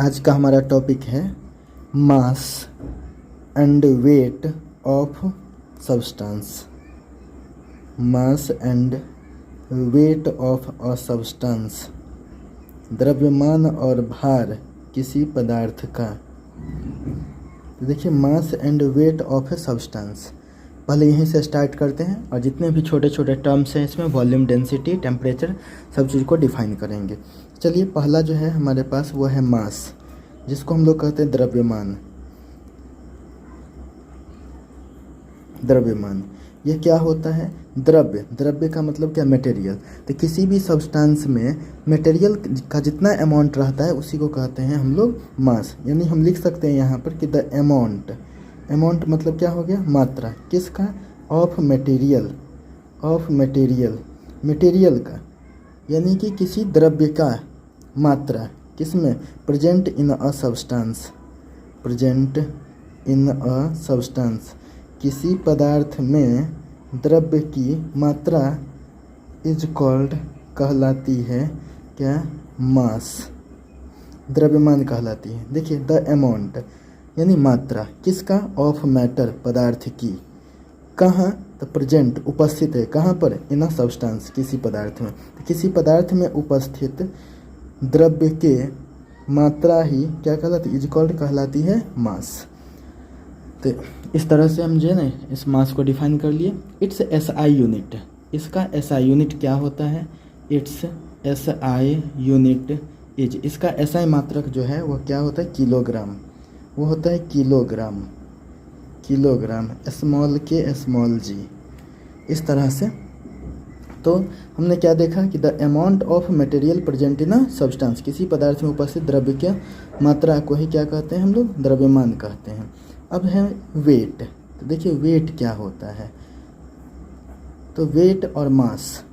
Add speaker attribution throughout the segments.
Speaker 1: आज का हमारा टॉपिक है mass and weight of substance. Mass and weight of a substance, द्रव्यमान और भार किसी पदार्थ का। तो देखिए, mass and weight of a substance, पहले यहीं से स्टार्ट करते हैं और जितने भी छोटे छोटे टर्म्स हैं इसमें वॉल्यूम, डेंसिटी, टेम्परेचर, सब चीज़ को डिफाइन करेंगे। चलिए, पहला जो है हमारे पास वो है मास, जिसको हम लोग कहते हैं द्रव्यमान। द्रव्यमान ये क्या होता है? द्रव्य, द्रव्य का मतलब क्या? मटेरियल। तो किसी भी सब्सटेंस में मटेरियल का जितना अमाउंट रहता है उसी को कहते हैं हम लोग मास। यानी हम लिख सकते हैं यहाँ पर कि द अमाउंट, अमाउंट मतलब क्या हो गया? मात्रा। किसका? Of material, of material, material का, यानी कि किसी द्रव्य का मात्रा किसमें? Present in a substance, present in a substance, किसी पदार्थ में द्रव्य की मात्रा इज कॉल्ड, कहलाती है क्या? मास, द्रव्यमान कहलाती है। देखिए, द अमाउंट यानी मात्रा, किसका? ऑफ मैटर, पदार्थ की। कहाँ? तो प्रेजेंट, उपस्थित है। कहाँ पर? इन अ सब्सटेंस, किसी पदार्थ में। तो किसी पदार्थ में उपस्थित द्रव्य के मात्रा ही क्या कहलाती? इज कॉल्ड, कहलाती है मास। तो इस तरह से हम जो है ना इस मास को डिफाइन कर लिए। इट्स एसआई यूनिट, इसका एसआई यूनिट क्या होता है? इट्स एसआई यूनिट इज, इसका एसआई मात्रक जो है वो क्या होता है? किलोग्राम, वो होता है किलोग्राम, किलोग्राम, स्मॉल के स्मॉल जी। इस तरह से तो हमने क्या देखा कि the amount of material present in a substance, किसी पदार्थ में उपस्थित द्रव्य के मात्रा को ही क्या कहते हैं हम लोग? द्रव्यमान कहते हैं। अब है वेट। तो देखिए, वेट क्या होता है? तो वेट और मास,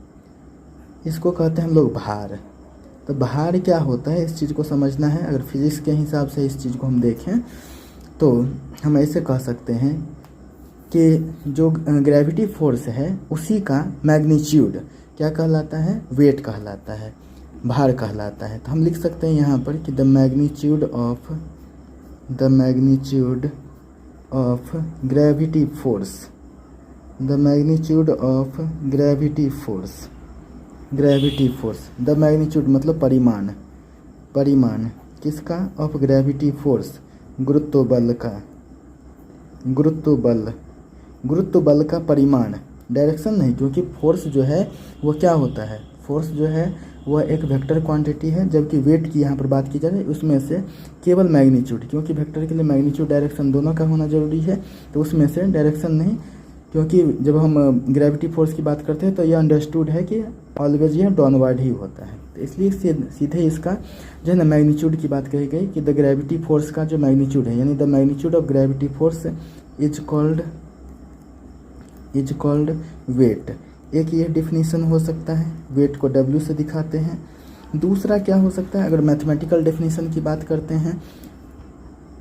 Speaker 1: इसको कहते हैं हम लोग भार। तो भार क्या होता है, इस चीज़ को समझना है। अगर फिजिक्स के हिसाब से इस चीज़ को हम देखें तो हम ऐसे कह सकते हैं कि जो ग्रेविटी फोर्स है उसी का मैग्नीट्यूड क्या कहलाता है? वेट कहलाता है, भार कहलाता है। तो हम लिख सकते हैं यहाँ पर कि the magnitude of, the magnitude of gravity force, the magnitude of gravity force, gravity force, the magnitude मतलब परिमाण, परिमाण किसका? ऑफ ग्रेविटी फोर्स, गुरुत्व बल का, गुरुत्व बल, गुरुत्व बल का परिमाण, डायरेक्शन नहीं, क्योंकि फोर्स जो है वो क्या होता है? फोर्स जो है वह एक वेक्टर क्वांटिटी है, जबकि वेट की यहाँ पर बात की जाए उसमें से केवल मैग्नीट्यूड, क्योंकि वेक्टर के लिए मैग्नीट्यूड डायरेक्शन दोनों का होना जरूरी है, तो उसमें से डायरेक्शन नहीं, क्योंकि जब हम ग्रेविटी फोर्स की बात करते हैं तो यह अंडरस्टूड है कि ऑलवेज यह डाउनवर्ड ही होता है। तो इसलिए सीधे इसका जो है ना मैग्नीट्यूड की बात कही गई कि द ग्रेविटी फोर्स का जो मैग्नीट्यूड है, यानी the magnitude of gravity force is called weight. एक ये डिफिनीशन हो सकता है, वेट को W से दिखाते हैं। दूसरा क्या हो सकता है? अगर मैथमेटिकल डेफिनीशन की बात करते हैं,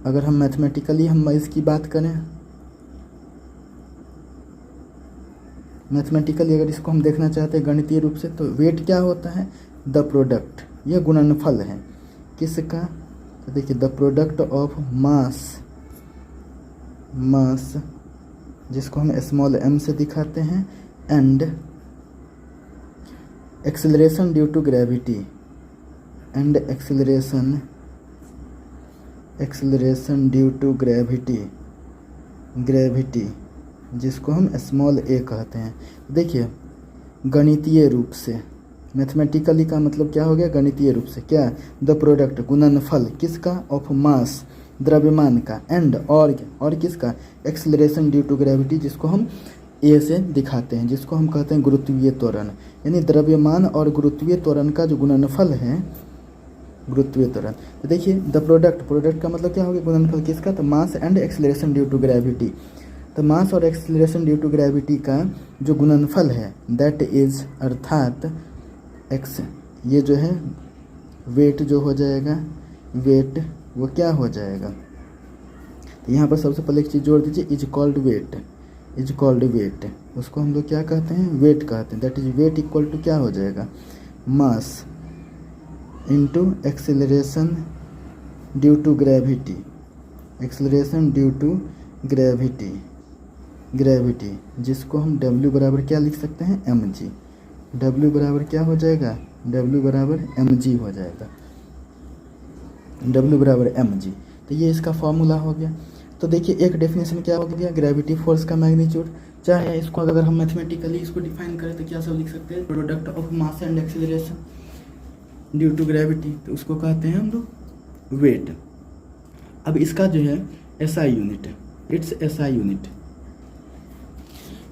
Speaker 1: अगर हम मैथमेटिकली हम इसकी बात करें, मैथमेटिकली अगर इसको हम देखना चाहते हैं गणितीय रूप से, तो वेट क्या होता है? द प्रोडक्ट, यह गुणनफल है किसका? तो देखिए, the product of mass, mass जिसको हम स्मॉल m से दिखाते हैं, and acceleration due to gravity, and acceleration, acceleration due to gravity, gravity जिसको हम स्मॉल a कहते हैं। देखिए, गणितीय रूप से, मैथमेटिकली का मतलब क्या हो गया? गणितीय रूप से क्या? द प्रोडक्ट, गुणनफल किसका? ऑफ मास, द्रव्यमान का, एंड और किसका? एक्सेलरेशन ड्यू टू ग्रेविटी, जिसको हम ए से दिखाते हैं, जिसको हम कहते हैं गुरुत्वीय त्वरण। यानी द्रव्यमान और गुरुत्वीय त्वरण का जो गुणनफल है, गुरुत्वीय त्वरण। तो देखिए, द प्रोडक्ट, प्रोडक्ट का मतलब क्या हो गया? गुणनफल किसका? तो mass and acceleration due to gravity. तो मास और एक्सेलरेशन ड्यू टू ग्रेविटी का जो गुणनफल है, दैट इज, अर्थात एक्स, ये जो है वेट जो हो जाएगा, वेट वो क्या हो जाएगा? तो यहाँ पर सबसे पहले एक चीज़ जोड़ दीजिए, is called weight, is called weight, उसको हम लोग क्या कहते हैं? वेट कहते हैं। That is weight equal to क्या हो जाएगा? Mass into acceleration due to gravity, acceleration due to gravity, gravity जिसको हम W बराबर क्या लिख सकते हैं, mg। W बराबर क्या हो जाएगा, W बराबर mg हो जाएगा, W बराबर mg। तो ये इसका फॉर्मूला हो गया। तो देखिए एक डेफिनेशन क्या हो गया, ग्रेविटी फोर्स का मैग्नीट्यूड। चाहे इसको अगर हम मैथमेटिकली इसको डिफाइन करें तो क्या सब लिख सकते हैं, product of mass and acceleration due to gravity, तो उसको कहते हैं हम लोग वेट। अब इसका जो है SI यूनिट है, इट्स SI यूनिट।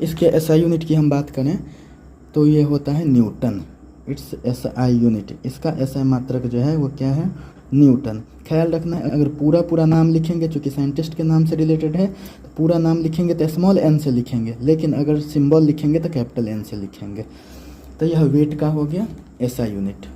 Speaker 1: इसके SI यूनिट की हम बात करें तो ये होता है न्यूटन, इट्स SI यूनिट। इसका SI मात्रक जो है वो क्या है, न्यूटन। ख्याल रखना है अगर पूरा नाम लिखेंगे, चूँकि साइंटिस्ट के नाम से रिलेटेड है तो पूरा नाम लिखेंगे तो स्मॉल n से लिखेंगे, लेकिन अगर सिंबल लिखेंगे तो कैपिटल N से लिखेंगे। तो यह वेट का हो गया SI यूनिट।